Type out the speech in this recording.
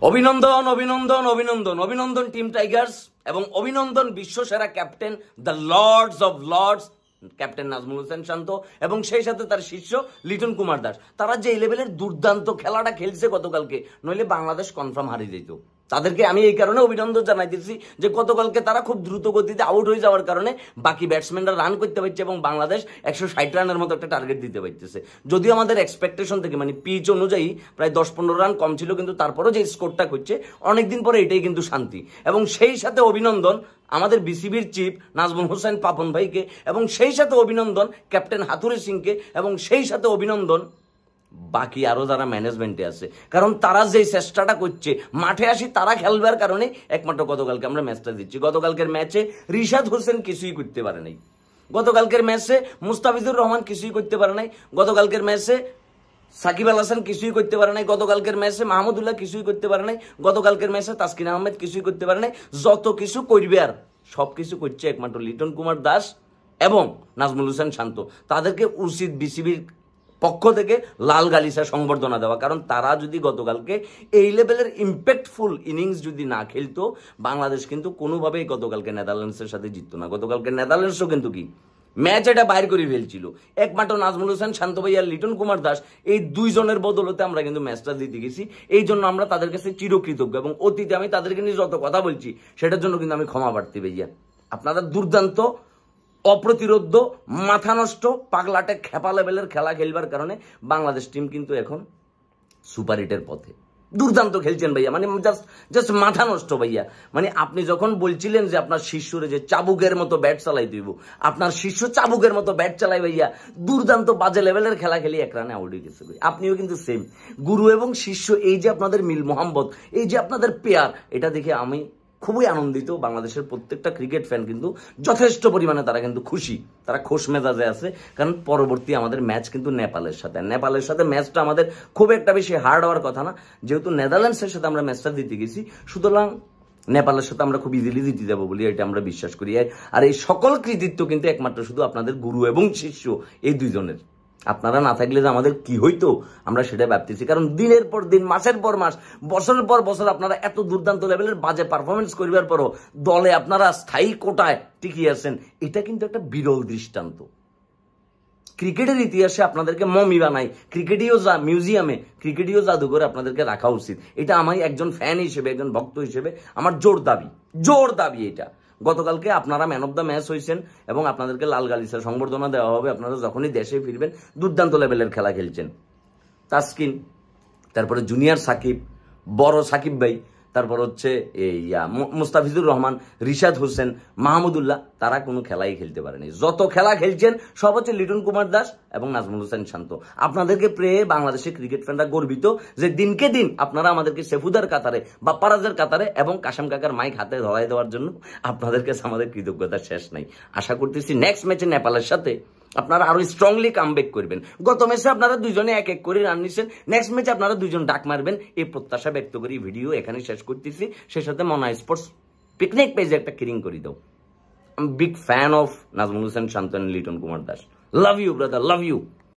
অভিনন্দন অভিনন্দন অভিনন্দন অভিনন্দন টিম টাইগার্স এবং অভিনন্দন বিশ্বসেরা captain the Lords of Lords captain Najmul Hossain Shanto এবং সেই সাথে তার শিষ্য লিটন কুমার দাস। তারা যে লেভেলের দুর্দান্ত খেলাটা খেলছে গতকালকে, নইলে বাংলাদেশ কনফার্ম হারিয়ে যেত। তাদেরকে আমি এই কারণে অভিনন্দন জানাইতেছি যে গতকালকে তারা খুব দ্রুত গতিতে আউট হয়ে যাওয়ার কারণে বাকি ব্যাটসম্যানরা রান করতে পারছে এবং বাংলাদেশ 160 রানের মতো একটা টার্গেট দিতে পারতেছে। যদিও আমাদের এক্সপেকটেশন থেকে মানে পিচ অনুযায়ী প্রায় 10-15 রান কম ছিল, কিন্তু তারপরেও যে স্কোরটা করছে অনেকদিন পরে এটাই কিন্তু শান্তি। এবং সেই সাথে অভিনন্দন আমাদের বিসিবির চিফ নাজমুল হোসেন পাপন ভাইকে, এবং সেই সাথে অভিনন্দন ক্যাপ্টেন হাথুরে সিংকে, এবং সেই সাথে অভিনন্দন বাকি আরো যারা ম্যানেজমেন্টে আছে, কারণ তারা যে চেষ্টাটা করছে মাঠে আসি তারা খেলবার কারণে একমাত্র গতকালকে আমরা ম্যাচটা দিচ্ছি। গতকালকের ম্যাচে রিশাদ হোসেন কিছুই করতে পারে নাই, গতকালকের ম্যাচে মুস্তাফিজুর রহমান কিছুই করতে পারে নাই, গতকালকের ম্যাচে সাকিব আল হাসান কিছুই করতে পারে নাই, গতকালকের ম্যাচে মাহমুদুল্লাহ কিছুই করতে পারে নাই, গতকালকের ম্যাচে তাসকিন আহমেদ কিছুই করতে পারে নাই। যত কিছু করবে আর সবকিছু করছে একমাত্র লিটন কুমার দাস এবং নাজমুল হোসেন শান্ত। তাদেরকে উচিত বিসিবির পক্ষ থেকে লাল গালিচা সংবর্ধনা দেওয়া, কারণ তারা যদি গতকালকে এই লেভেলের ইম্প্যাক্টফুল ইনিংস যদি না খেলতো, বাংলাদেশ কিন্তু কোনোভাবেই গতকালকে নেদারল্যান্ডসের সাথে জিততো না। গতকালকে নেদারল্যান্ডসও কিন্তু কি ম্যাচ এটা বাইর করে ফেলছিল, একমাত্র নাজমুল হোসেন শান্ত ভাই আর লিটন কুমার দাস এই দুইজনের বদলতে আমরা কিন্তু ম্যাচটা জিতে গেছি। এই জন্য আমরা তাদের কাছে চিরকৃতজ্ঞ, এবং অতীতে আমি তাদেরকে নিয়ে যত কথা বলছি সেটার জন্য কিন্তু আমি ক্ষমা প্রার্থী ভাইয়া। আপনারা দুর্দান্ত অপ্রতিরোধ্য মাথা নষ্ট পাগলাটে খেপা লেভেলের খেলা খেলবার কারণে বাংলাদেশ টিম কিন্তু এখন সুপার হিটের পথে। দুর্দান্ত খেলছেন ভাইয়া, মানে জাস্ট মাথা নষ্ট ভাইয়া। মানে আপনি যখন বলছিলেন যে আপনার শিষ্যরে যে চাবুকের মতো ব্যাট চালাই দিব, আপনার শিষ্য চাবুকের মতো ব্যাট চালাই ভাইয়া, দুর্দান্ত বাজে লেভেলের খেলা খেলি এক রানে আউট হয়ে গেছে। আপনিও কিন্তু সেম, গুরু এবং শিষ্য এই যে আপনাদের মিল মোহাম্মদ, এই যে আপনাদের পেয়ার, এটা দেখে আমি খুবই আনন্দিত। বাংলাদেশের প্রত্যেকটা ক্রিকেট ফ্যান কিন্তু যথেষ্ট পরিমাণে তারা কিন্তু খুশি, তারা খোশ মেজাজে আছে, কারণ পরবর্তী আমাদের ম্যাচ কিন্তু নেপালের সাথে ম্যাচটা আমাদের খুব একটা বেশি হার্ড হওয়ার কথা না, যেহেতু নেদারল্যান্ডসের সাথে আমরা ম্যাচটা দিতে গেছি, সুতরাং নেপালের সাথে আমরা খুব ইজিলি জিতে যাবো বলে এটা আমরা বিশ্বাস করি। আর এই সকল কৃতিত্ব কিন্তু একমাত্র শুধু আপনাদের গুরু এবং শিষ্য এই দুইজনের। আপনারা না থাকলে যে আমাদের কি হইতো আমরা সেটা ভাবতেছি, কারণ দিনের পর দিন, মাসের পর মাস, বছরের পর বছর আপনারা এত দুর্দান্ত লেভেলের বাজে পারফরমেন্স করবার পরও দলে আপনারা স্থায়ী কোটায় টিকে আছেন, এটা কিন্তু একটা বিরল দৃষ্টান্ত। ক্রিকেটের ইতিহাসে আপনাদেরকে মমি বানাই, ক্রিকেটীয় মিউজিয়ামে, ক্রিকেটীয় জাদুঘরে আপনাদেরকে রাখা উচিত। এটা আমি একজন ফ্যান হিসেবে, একজন ভক্ত হিসেবে আমার জোর দাবি এটা। গতকালকে আপনারা ম্যান অফ দ্য ম্যাচ হয়েছেন এবং আপনাদেরকে লাল গালিচার সংবর্ধনা দেওয়া হবে আপনারা যখনই দেশে ফিরবেন। দুর্দান্ত লেভেলের খেলা খেলছেন তাসকিন, তারপরে জুনিয়র সাকিব, বড় সাকিব ভাই, তারপর হচ্ছে মুস্তাফিজুর রহমান, রিশাদ হোসেন, মাহমুদুল্লাহ, তারা কোনো খেলাই খেলতে পারেনি। যত খেলা খেলছেন সব হচ্ছে লিটন কুমার দাস এবং নাজমুল হোসেন শান্ত। আপনাদেরকে পেয়ে বাংলাদেশের ক্রিকেট ফ্যানরা গর্বিত যে দিনকে দিন আপনারা আমাদেরকে সেফুদার কাতারে, বাপ্পারাজের কাতারে এবং কাশেম কাকার মাইক হাতে ধরাই দেওয়ার জন্য আপনাদের কাছে আমাদের কৃতজ্ঞতা শেষ নাই। আশা করতেছি নেক্সট ম্যাচে নেপালের সাথে আপনারা আরো স্ট্রংলি কামব্যাক করবেন। গত ম্যাচে আপনারা দুইজনে এক এক করে রান নিচ্ছেন, নেক্সট ম্যাচে আপনারা দুইজন ডাক মারবেন, এই প্রত্যাশা ব্যক্ত করি ভিডিও এখানে শেষ করতেছি। সেই সাথে মনা স্পোর্টস পিকনিক পেজে একটা কিরিং করে দাও। I am big fan of Nazmul Hossain Shanto and Liton Kumar Das. Love you brother, love you.